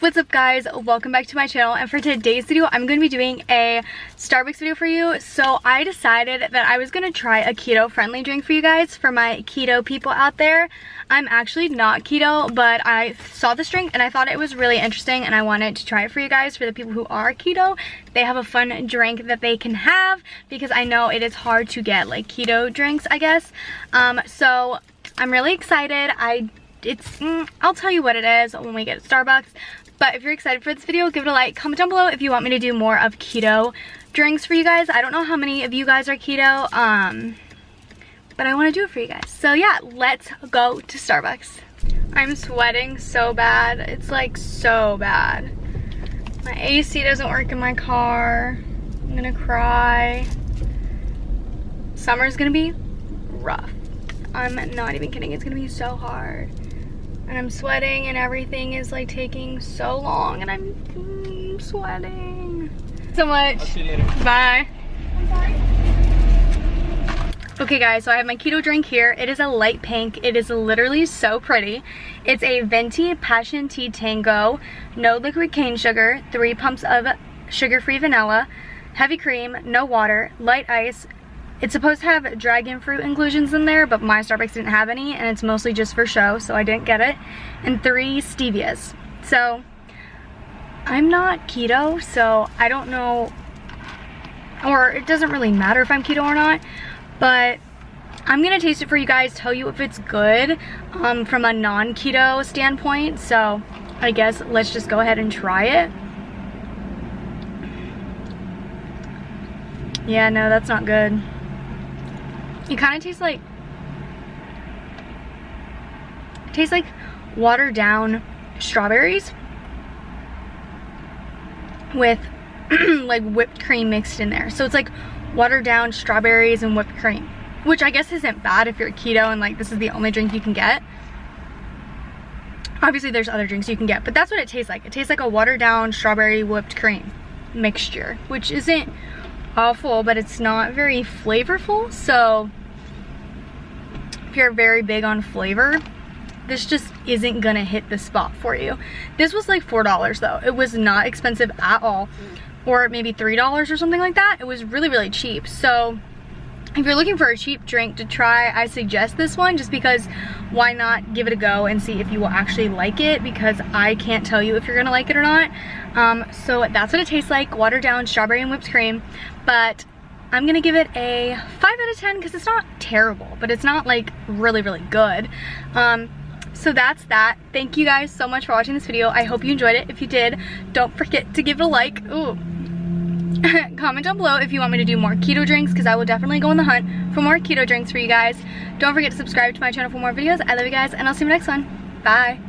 What's up guys, welcome back to my channel, and for today's video I'm going to be doing a Starbucks video for you. So I decided that I was going to try a keto friendly drink for you guys, for my keto people out there. I'm actually not keto, but I saw this drink and I thought it was really interesting and I wanted to try it for you guys. For the people who are keto, they have a fun drink that they can have, because I know it is hard to get like keto drinks, I guess. So I'm really excited. I'll tell you what it is when we get at Starbucks. But if you're excited for this video, give it a like, comment down below if you want me to do more of keto drinks for you guys. I don't know how many of you guys are keto, but I want to do it for you guys. So yeah, let's go to Starbucks. I'm sweating so bad. It's like so bad. My AC doesn't work in my car. I'm gonna cry. Summer's gonna be rough. I'm not even kidding. It's gonna be so hard. And I'm sweating and everything is like taking so long and I'm sweating so much. I'll see you later. Bye. I'm sorry. Okay guys, so I have my keto drink here. It is a light pink. It is literally so pretty. It's a venti passion tea tango, no liquid cane sugar, 3 pumps of sugar-free vanilla, heavy cream, no water, light ice. It's supposed to have dragon fruit inclusions in there, but my Starbucks didn't have any, and it's mostly just for show, so I didn't get it. And 3 stevias. So, I'm not keto, so I don't know, or it doesn't really matter if I'm keto or not, but I'm gonna taste it for you guys, tell you if it's good from a non-keto standpoint. So, I guess let's just go ahead and try it. Yeah, no, that's not good. It kind of tastes like watered down strawberries with like whipped cream mixed in there. So it's like watered down strawberries and whipped cream, which I guess isn't bad if you're keto and like this is the only drink you can get. Obviously there's other drinks you can get, but that's what it tastes like. It tastes like a watered down strawberry whipped cream mixture, which isn't awful, but it's not very flavorful. So if you're very big on flavor, this just isn't gonna hit the spot for you. This was like $4 though. It was not expensive at all, or maybe $3 or something like that. It was really, really cheap. So if you're looking for a cheap drink to try, I suggest this one, just because why not give it a go and see if you will actually like it, because I can't tell you if you're gonna like it or not. So that's what it tastes like, watered down strawberry and whipped cream. But I'm gonna give it a 5 out of 10 because it's not terrible, but it's not like really, really good. So that's that. Thank you guys so much for watching this video. I hope you enjoyed it. If you did, don't forget to give it a like. Ooh. Comment down below if you want me to do more keto drinks, because I will definitely go on the hunt for more keto drinks for you guys. Don't forget to subscribe to my channel for more videos. I love you guys, and I'll see you in the next one. Bye.